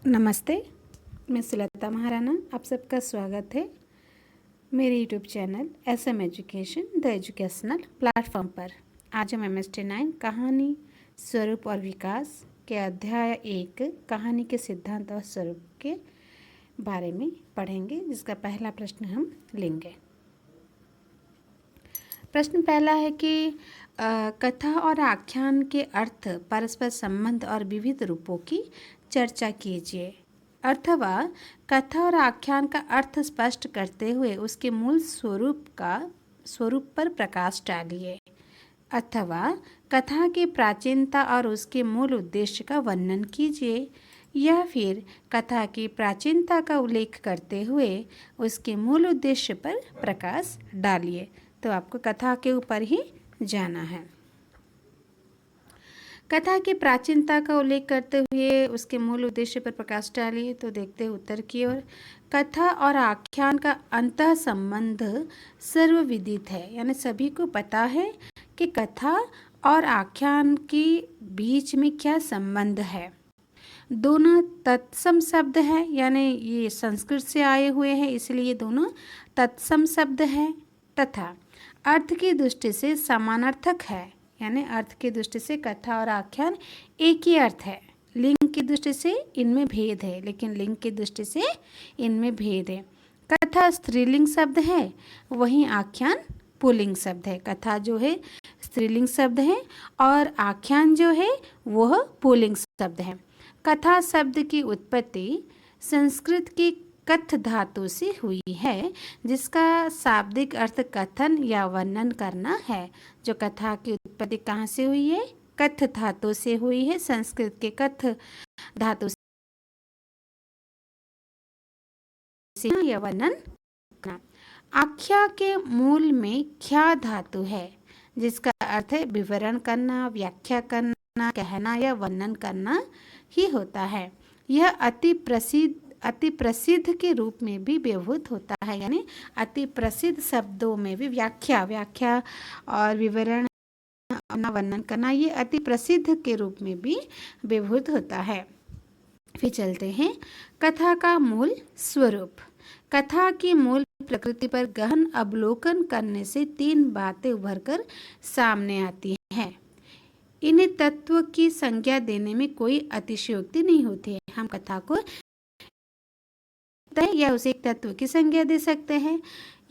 नमस्ते, मैं सुलता महाराणा। आप सबका स्वागत है मेरे YouTube channel SM education the educational platform पर। आज हम MST9 कहानी स्वरूप और विकास के अध्याय 1 कहानी के सिद्धांत और स्वरूप के बारे में पढ़ेंगे, जिसका पहला प्रश्न हम लेंगे। प्रश्न पहला है कि कथा और आख्यान के अर्थ, परस्पर संबंध और विविध रूपों की चर्चा कीजिए। अथवा कथा और आख्यान का अर्थ स्पष्ट करते हुए उसके मूल स्वरूप पर प्रकाश डालिए। अथवा कथा की प्राचीनता और उसके मूल उद्देश्य का वर्णन कीजिए, या फिर कथा की प्राचीनता का उल्लेख करते हुए उसके मूल उद्देश्य पर प्रकाश डालिए। तो आपको कथा के ऊपर ही जाना है। कथा की प्राचीनता का उल्लेख करते हुए उसके मूल उद्देश्य पर प्रकाश डालिए। तो देखते हैं उत्तर की ओर। कथा और आख्यान का अंतः संबंध सर्वविदित है, यानी सभी को पता है कि कथा और आख्यान के बीच में क्या संबंध है। दोनों तत्सम शब्द हैं, यानी ये संस्कृत से आए हुए हैं, इसलिए दोनों तत्सम शब्द हैं। तथा अर्थ की दृष्टि से समानार्थक है, यानी अर्थ की दृष्टि से कथा और आख्यान एक ही अर्थ है। लिंग की दृष्टि से इनमें भेद है, लेकिन लिंग की दृष्टि से इनमें भेद है। कथा स्त्रीलिंग शब्द है, वहीं आख्यान पुल्लिंग शब्द है। कथा जो है स्त्रीलिंग शब्द है और आख्यान जो है वह पुल्लिंग शब्द है। कथा शब्द की उत्पत्ति संस्कृत की कथ धातु से हुई है, जिसका शाब्दिक अर्थ कथन या वर्णन करना है। जो कथा की उत्पत्ति कहाँ से हुई है? कथ धातु से हुई है, संस्कृत के कथ धातु से या वर्णन करना। आख्या के मूल में ख्या धातु है, जिसका अर्थ है विवरण करना, व्याख्या करना, कहना या वर्णन करना ही होता है। यह अति प्रसिद्ध के रूप में भी व्यवहृत होता है, यानी अति प्रसिद्ध शब्दों में भी व्याख्या और विवरण वर्णन करना, ये अति प्रसिद्ध के रूप में भी व्यवहृत होता है। फिर चलते हैं कथा का मूल स्वरूप। कथा की मूल प्रकृति पर गहन अवलोकन करने से 3 बातें उभरकर सामने आती हैं। इन्हें तत्व की संज्ञा देने में कोई अतिशयोक्ति नहीं होती है। हम कथा को या उसे एक तत्व की संज्ञा दे सकते हैं।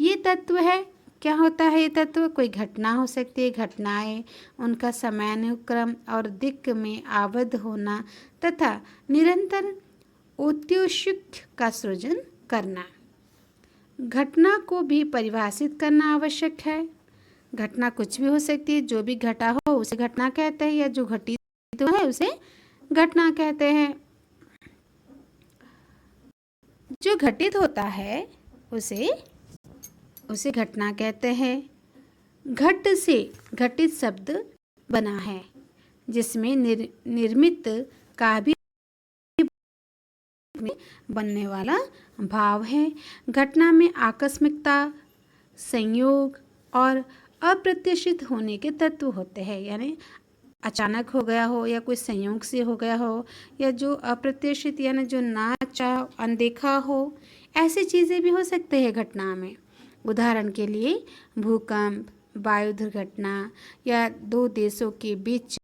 ये तत्व है, क्या होता है ये तत्व? कोई घटना हो सकती है, घटनाएं, उनका समयानुक्रम और दिक् में आबद्ध होना तथा निरंतर औत्सुक्य का सृजन करना। घटना को भी परिभाषित करना आवश्यक है। घटना कुछ भी हो सकती है, जो भी घटा हो उसे घटना कहते हैं, या जो घटित है उसे घटना कहते हैं। जो घटित होता है उसे घटना कहते हैं। घट से घटित शब्द बना है, जिसमें निर्मित का भी बनने वाला भाव है। घटना में आकस्मिकता, संयोग और अप्रत्याशित होने के तत्व होते हैं, यानी अचानक हो गया हो या कोई संयोग से हो गया हो, या जो अप्रत्याशित यानी जो ना चाहा अनदेखा हो, ऐसी चीज़ें भी हो सकते हैं घटना में। उदाहरण के लिए भूकंप, वायु दुर्घटना या 2 देशों के बीच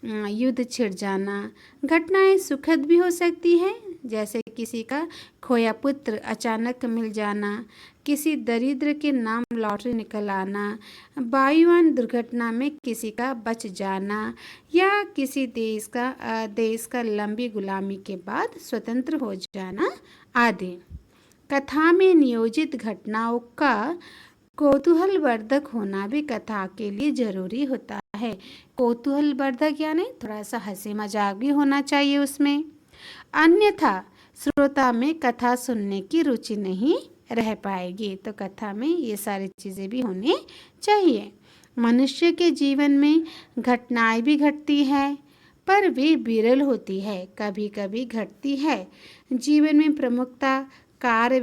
युद्ध छिड़ जाना। घटनाएं सुखद भी हो सकती हैं, जैसे किसी का खोया पुत्र अचानक मिल जाना, किसी दरिद्र के नाम लॉटरी निकल आना, वायुयान दुर्घटना में किसी का बच जाना, या किसी देश का लंबी गुलामी के बाद स्वतंत्र हो जाना आदि। कथा में नियोजित घटनाओं का कौतूहलवर्धक होना भी कथा के लिए जरूरी होता है। कौतूहलवर्धक यानी थोड़ा सा हंसी मजाक भी होना चाहिए उसमें, अन्यथा श्रोता में कथा सुनने की रुचि नहीं रह पाएगी। तो कथा में ये सारी चीज़ें भी होनी चाहिए। मनुष्य के जीवन में घटनाएं भी घटती है, पर वे विरल होती है, कभी कभी घटती है। जीवन में प्रमुखता कार्य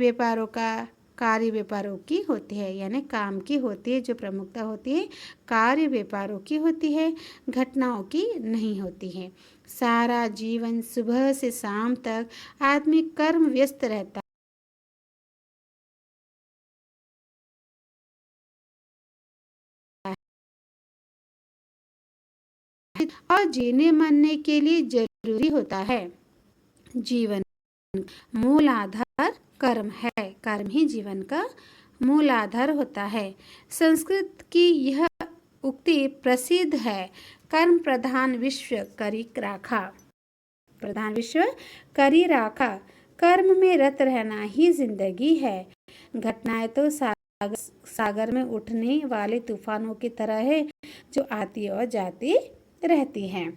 व्यापारों की होती है, यानी काम की होती है। जो प्रमुखता होती है कार्य व्यापारों की होती है, घटनाओं की नहीं होती है। सारा जीवन सुबह से शाम तक आदमी कर्म व्यस्त रहता है और जीने मरने के लिए जरूरी होता है। जीवन मूल आधार कर्म है। कर्म ही जीवन का मूल आधार होता है। संस्कृत की यह उक्ति प्रसिद्ध है, कर्म प्रधान विश्व करी राखा। प्रधान विश्व करी राखा। कर्म में रत रहना ही जिंदगी है। घटनाएं तो सागर में उठने वाले तूफानों की तरह है, जो आती और जाती रहती हैं।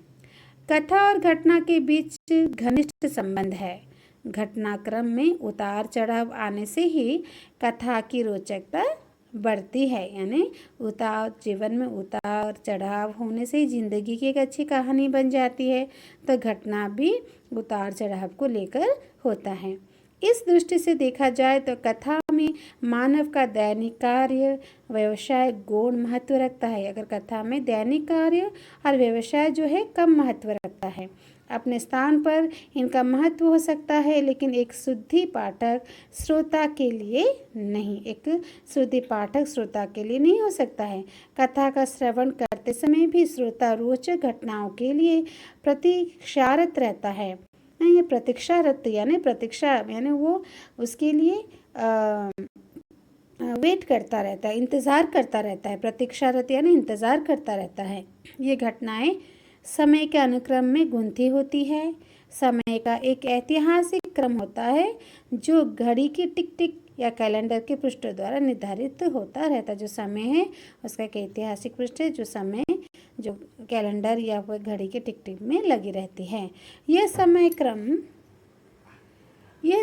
कथा और घटना के बीच घनिष्ठ संबंध है। घटनाक्रम में उतार चढ़ाव आने से ही कथा की रोचकता बढ़ती है। यानी जीवन में उतार चढ़ाव होने से ही जिंदगी की एक अच्छी कहानी बन जाती है। तो घटना भी उतार चढ़ाव को लेकर होता है। इस दृष्टि से देखा जाए तो कथा में मानव का दैनिक कार्य व्यवसाय गौण महत्व रखता है। अगर कथा में दैनिक कार्य और व्यवसाय जो है कम महत्व रखता है। अपने स्थान पर इनका महत्व हो सकता है, लेकिन एक शुद्धि पाठक श्रोता के लिए नहीं। एक शुद्धि पाठक श्रोता के लिए नहीं हो सकता है। कथा का श्रवण करते समय भी श्रोता रोचक घटनाओं के लिए प्रतीक्षारत रहता है। ये प्रतीक्षारत यानी प्रतीक्षा यानी वो उसके लिए वेट करता रहता है, इंतज़ार करता रहता है। प्रतीक्षारत यानी इंतज़ार करता रहता है। ये घटनाएं समय के अनुक्रम में गुंथी होती है। समय का एक ऐतिहासिक क्रम होता है जो घड़ी की टिक टिक या कैलेंडर के पृष्ठों द्वारा निर्धारित होता रहता है। जो समय है उसका एक ऐतिहासिक पृष्ठ है, जो समय जो कैलेंडर या वो घड़ी के टिक टिक में लगी रहती है। यह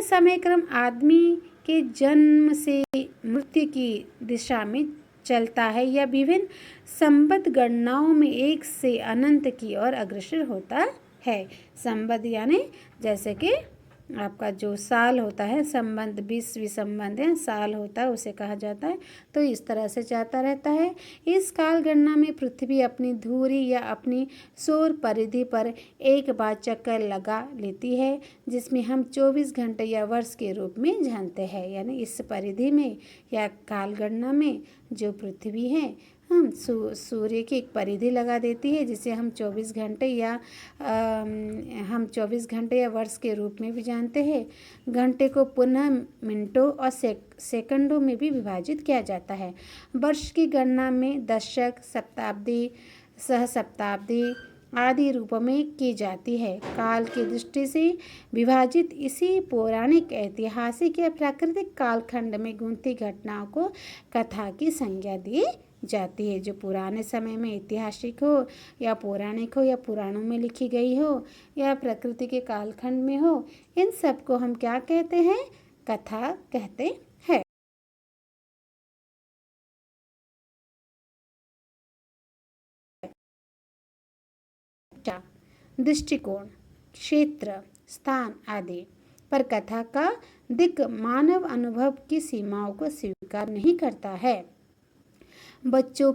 समय क्रम आदमी के जन्म से मृत्यु की दिशा में चलता है या विभिन्न संबद्ध गणनाओं में एक से अनंत की ओर अग्रसर होता है। संबद्ध यानी जैसे कि आपका जो साल होता है, संबंध 20वीं संबंध है, साल होता है, उसे कहा जाता है। तो इस तरह से जाता रहता है। इस काल गणना में पृथ्वी अपनी धुरी या अपनी सौर परिधि पर एक बार चक्कर लगा लेती है, जिसमें हम 24 घंटे या वर्ष के रूप में जानते हैं। यानी इस परिधि में या काल गणना में जो पृथ्वी है हम सूर्य की एक परिधि लगा देती है, जिसे हम 24 घंटे या वर्ष के रूप में भी जानते हैं। घंटे को पुनः मिनटों और सेकंडों में भी विभाजित किया जाता है। वर्ष की गणना में दशक, शताब्दी, सहस्त्राब्दी आदि रूपों में की जाती है। काल की दृष्टि से विभाजित इसी पौराणिक, ऐतिहासिक या प्राकृतिक कालखंड में गुंथी घटनाओं को कथा की संज्ञा दी जाती है। जो पुराने समय में ऐतिहासिक हो या पौराणिक हो या पुराणों में लिखी गई हो या प्रकृति के कालखंड में हो, इन सब को हम क्या कहते हैं? कथा कहते हैं। दृष्टिकोण, क्षेत्र, स्थान आदि पर कथा का दिक् मानव अनुभव की सीमाओं को स्वीकार नहीं करता है। बच्चों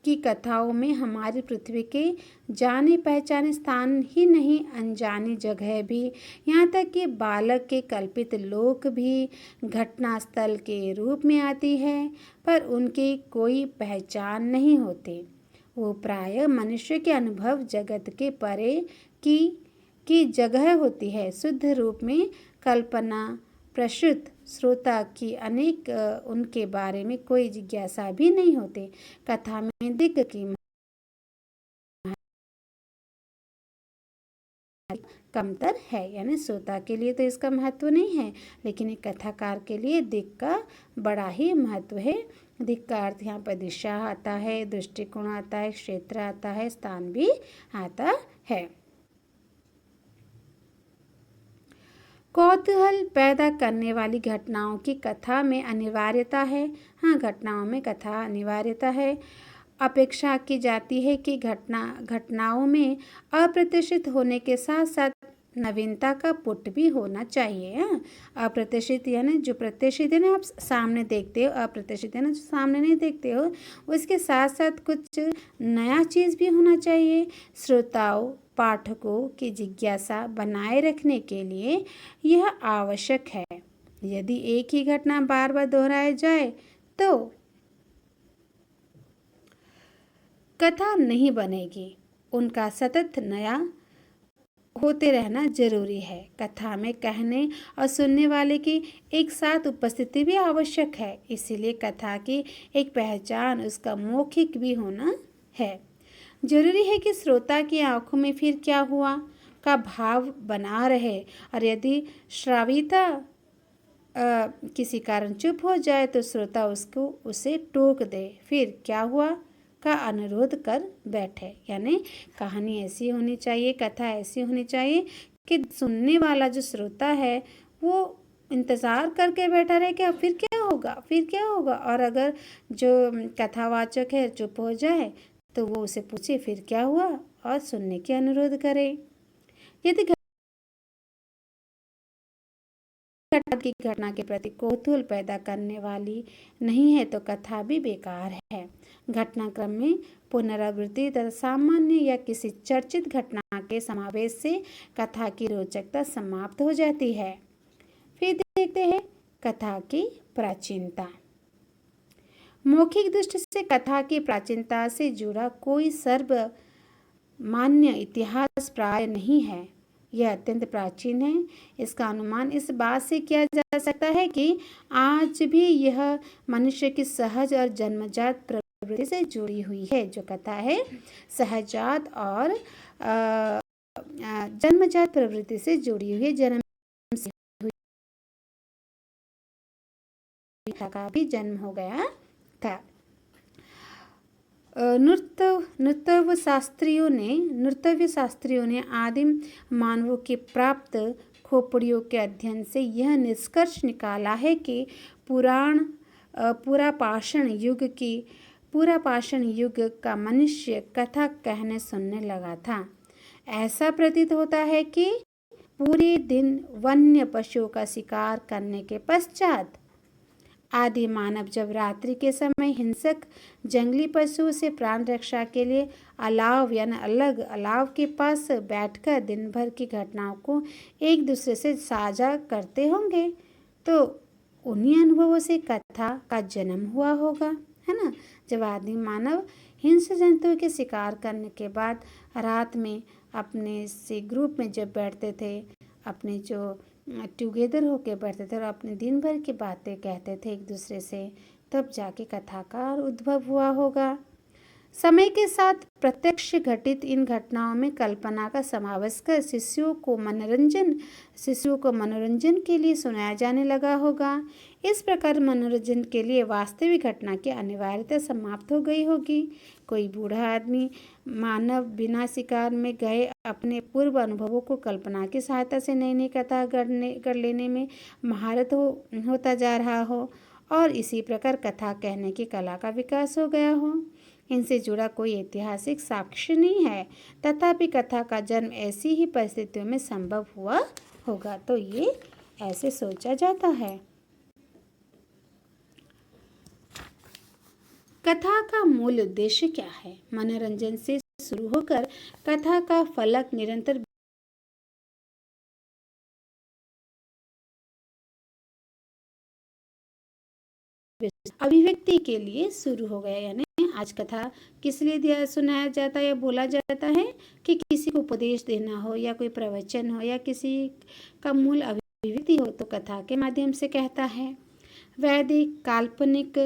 की कथाओं में हमारी पृथ्वी के जाने पहचाने स्थान ही नहीं, अनजानी जगह भी, यहाँ तक कि बालक के कल्पित लोक भी घटना स्थल के रूप में आती है, पर उनकी कोई पहचान नहीं होती। वो प्राय मनुष्य के अनुभव जगत के परे की जगह होती है। शुद्ध रूप में कल्पना प्रसूत श्रोता की अनेक उनके बारे में कोई जिज्ञासा भी नहीं होती। कथा में दिक् की कमतर है, यानी श्रोता के लिए तो इसका महत्व नहीं है, लेकिन एक कथाकार के लिए दिक् का बड़ा ही महत्व है। दिक् का अर्थ यहाँ पर दिशा आता है, दृष्टिकोण आता है, क्षेत्र आता है, स्थान भी आता है। कौतूहल पैदा करने वाली घटनाओं की कथा में अनिवार्यता है। हाँ, घटनाओं में कथा अनिवार्यता है। अपेक्षा की जाती है कि घटनाओं में अप्रत्याशित होने के साथ साथ नवीनता का पुट भी होना चाहिए। हाँ, अप्रत्याशित यानी जो प्रत्याशित है ना, आप सामने देखते हो, अप्रत्याशित है ना जो सामने नहीं देखते हो, उसके साथ साथ कुछ नया चीज़ भी होना चाहिए। श्रोताओं पाठकों की जिज्ञासा बनाए रखने के लिए यह आवश्यक है। यदि एक ही घटना बार बार दोहराई जाए तो कथा नहीं बनेगी। उनका सतत नया होते रहना जरूरी है। कथा में कहने और सुनने वाले की एक साथ उपस्थिति भी आवश्यक है। इसीलिए कथा की एक पहचान उसका मौखिक भी होना है। जरूरी है कि श्रोता की आंखों में फिर क्या हुआ का भाव बना रहे, और यदि श्राविता किसी कारण चुप हो जाए तो श्रोता उसे टोक दे, फिर क्या हुआ का अनुरोध कर बैठे। यानी कहानी ऐसी होनी चाहिए, कथा ऐसी होनी चाहिए कि सुनने वाला जो श्रोता है वो इंतज़ार करके बैठा रहे कि अब फिर क्या होगा, फिर क्या होगा। और अगर जो कथावाचक है चुप हो जाए तो वो उसे पूछे फिर क्या हुआ और सुनने के अनुरोध करे। यदि की घटना के प्रति कौतूहल पैदा करने वाली नहीं है तो कथा भी बेकार है। घटनाक्रम में पुनरावृत्ति तथा सामान्य या किसी चर्चित घटना के समावेश से कथा की रोचकता समाप्त हो जाती है। फिर देखते हैं कथा की प्राचीनता। मौखिक दृष्टि से कथा की प्राचीनता से जुड़ा कोई सर्वमान्य इतिहास प्राय नहीं है। यह अत्यंत प्राचीन है। इसका अनुमान इस बात से किया जा सकता है कि आज भी यह मनुष्य की सहज और जन्मजात प्रवृत्ति से जुड़ी हुई है। जो कथा है सहजात और जन्मजात प्रवृत्ति से जुड़ी हुई है। जन्म से हुई का भी जन्म हो गया था। नृतव्य शास्त्रियों ने आदिम मानवों के प्राप्त खोपड़ियों के अध्ययन से यह निष्कर्ष निकाला है कि पूरा पाषाण युग का मनुष्य कथा कहने सुनने लगा था। ऐसा प्रतीत होता है कि पूरे दिन वन्य पशुओं का शिकार करने के पश्चात आदि मानव जब रात्रि के समय हिंसक जंगली पशुओं से प्राण रक्षा के लिए अलाव के पास बैठकर दिन भर की घटनाओं को एक दूसरे से साझा करते होंगे, तो उन्हीं अनुभवों से कथा का जन्म हुआ होगा, है ना। जब आदि मानव हिंसक जंतुओं के शिकार करने के बाद रात में अपने से ग्रुप में जब बैठते थे, अपने जो टुगेदर होके बैठते थे और अपने दिन भर की बातें कहते थे एक दूसरे से, तब जाके कथा का उद्भव हुआ होगा। समय के साथ प्रत्यक्ष घटित इन घटनाओं में कल्पना का समावेश कर शिशुओं को मनोरंजन के लिए सुनाया जाने लगा होगा। इस प्रकार मनोरंजन के लिए वास्तविक घटना की अनिवार्यता समाप्त हो गई होगी। कोई बूढ़ा आदमी मानव बिना शिकार में गए अपने पूर्व अनुभवों को कल्पना की सहायता से नई नई कथा गढ़ लेने में महारत होता जा रहा हो, और इसी प्रकार कथा कहने की कला का विकास हो गया हो। इनसे जुड़ा कोई ऐतिहासिक साक्ष्य नहीं है, तथापि कथा का जन्म ऐसी ही परिस्थितियों में संभव हुआ होगा। तो ये ऐसे सोचा जाता है। कथा का मूल उद्देश्य क्या है? मनोरंजन से शुरू होकर कथा का फलक निरंतर अभिव्यक्ति के लिए शुरू हो गया। यानी आज कथा किस लिए सुनाया जाता है या बोला जाता है कि किसी को उपदेश देना हो या कोई प्रवचन हो या किसी का मूल अभिव्यक्ति हो तो कथा के माध्यम से कहता है। वैदिक काल्पनिक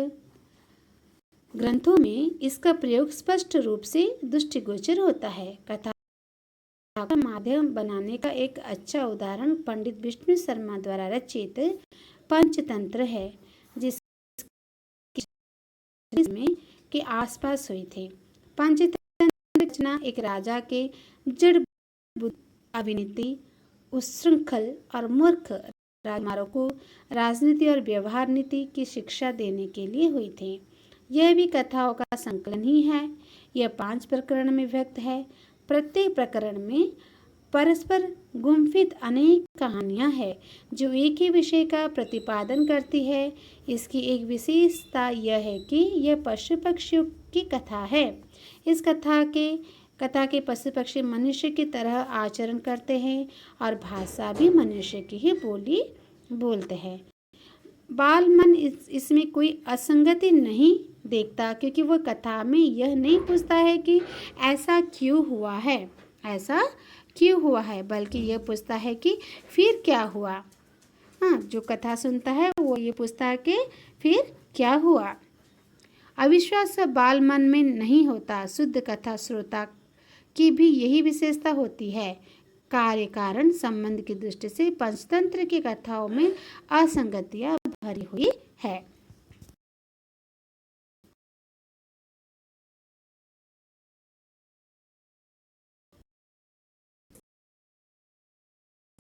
ग्रंथों में इसका प्रयोग स्पष्ट रूप से दृष्टिगोचर होता है। कथा का माध्यम बनाने का एक अच्छा उदाहरण पंडित विष्णु शर्मा द्वारा रचित पंचतंत्र है, में के आसपास हुई थी। पंचतंत्र रचना एक राजा के जड़ अभिनीति, उच्छृंखल और मूर्ख राजकुमारों को राजनीति और व्यवहार नीति की शिक्षा देने के लिए हुई थी। यह भी कथाओं का संकलन ही है। यह 5 प्रकरण में व्यक्त है। प्रत्येक प्रकरण में परस्पर गुम्फित अनेक कहानियां हैं जो एक ही विषय का प्रतिपादन करती है। इसकी एक विशेषता यह है कि यह पशु पक्षियों की कथा है। इस कथा के कथा के पशु पक्षी मनुष्य की तरह आचरण करते हैं और भाषा भी मनुष्य की ही बोली बोलते हैं। बाल मन इसमें कोई असंगति नहीं देखता, क्योंकि वह कथा में यह नहीं पूछता है कि ऐसा क्यों हुआ है, ऐसा क्यों हुआ है, बल्कि यह पूछता है कि फिर क्या हुआ। हाँ, जो कथा सुनता है वो ये पूछता है कि फिर क्या हुआ। अविश्वास बाल मन में नहीं होता। शुद्ध कथा श्रोता की भी यही विशेषता होती है। कार्य कारण संबंध की दृष्टि से पंचतंत्र की कथाओं में असंगतियां भरी हुई है।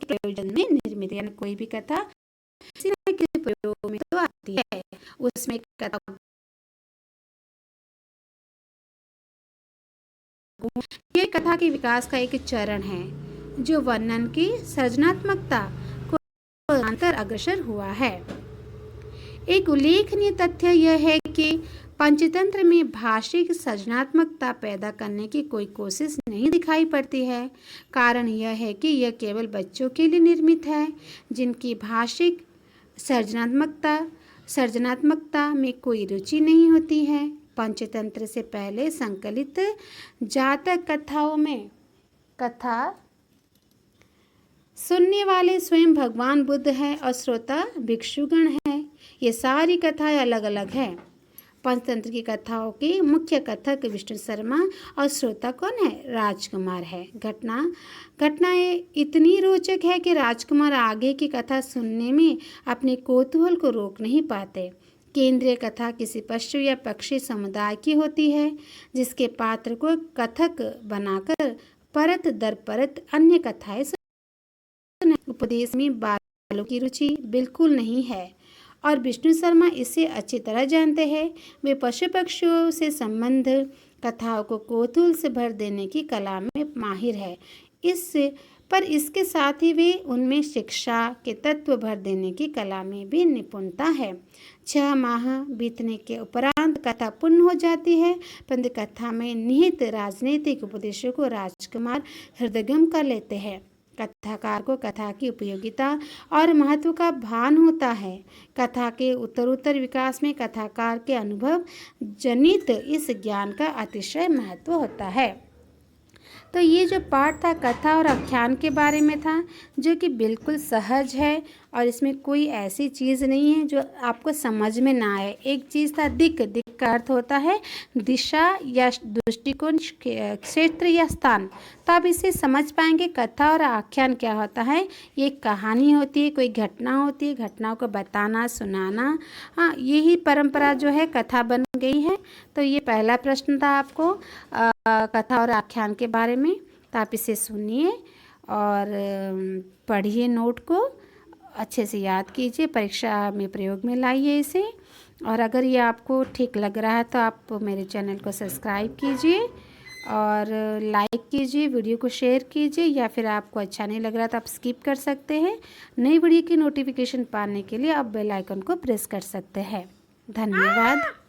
प्रयोजन में निर्मित, यानी कोई भी कथा किसी न किसी प्रयोग में तो आती है। उसमें कथा ये कथा के विकास का एक चरण है जो वर्णन की सृजनात्मकता को अंतर अग्रसर हुआ है। एक उल्लेखनीय तथ्य यह है कि पंचतंत्र में भाषिक सृजनात्मकता पैदा करने की कोई कोशिश नहीं दिखाई पड़ती है। कारण यह है कि यह केवल बच्चों के लिए निर्मित है, जिनकी भाषिक सृजनात्मकता में कोई रुचि नहीं होती है। पंचतंत्र से पहले संकलित जातक कथाओं में कथा सुनने वाले स्वयं भगवान बुद्ध हैं और श्रोता भिक्षुगण हैं। ये सारी कथाएं अलग अलग हैं। पंचतंत्र की कथाओं के मुख्य कथक विष्णु शर्मा और श्रोता कौन है? राजकुमार है। घटनाएं इतनी रोचक है कि राजकुमार आगे की कथा सुनने में अपने कौतूहल को रोक नहीं पाते। केंद्रीय कथा किसी पशु या पक्षी समुदाय की होती है, जिसके पात्र को कथक बनाकर परत दर परत अन्य कथाएं सुनाएं। उपदेश में बालों की रुचि बिल्कुल नहीं है और विष्णु शर्मा इसे अच्छी तरह जानते हैं। वे पशु पक्षियों से संबंध कथाओं को कौतूहल से भर देने की कला में माहिर है। पर इसके साथ ही वे उनमें शिक्षा के तत्व भर देने की कला में भी निपुणता है। 6 माह बीतने के उपरांत कथा पूर्ण हो जाती है, परंतु कथा में निहित राजनीतिक उपदेशों को राजकुमार हृदयंगम कर लेते हैं। कथाकार को कथा की उपयोगिता और महत्व का भान होता है। कथा के उत्तरोत्तर विकास में कथाकार के अनुभव जनित इस ज्ञान का अतिशय महत्व होता है। तो ये जो पाठ था कथा और आख्यान के बारे में था, जो कि बिल्कुल सहज है और इसमें कोई ऐसी चीज़ नहीं है जो आपको समझ में ना आए। एक चीज़ था दिक् का अर्थ होता है दिशा या दृष्टिकोण, क्षेत्र या स्थान। तो आप इसे समझ पाएंगे। कथा और आख्यान क्या होता है? ये कहानी होती है, कोई घटना होती है, घटनाओं को बताना, सुनाना। हाँ, यही परंपरा जो है कथा बन गई है। तो ये पहला प्रश्न था आपको कथा और आख्यान के बारे में। तो आप इसे सुनिए और पढ़िए, नोट को अच्छे से याद कीजिए, परीक्षा में प्रयोग में लाइए इसे। और अगर ये आपको ठीक लग रहा है तो आप मेरे चैनल को सब्सक्राइब कीजिए और लाइक कीजिए, वीडियो को शेयर कीजिए, या फिर आपको अच्छा नहीं लग रहा तो आप स्किप कर सकते हैं। नई वीडियो की नोटिफिकेशन पाने के लिए आप बेल आइकन को प्रेस कर सकते हैं। धन्यवाद।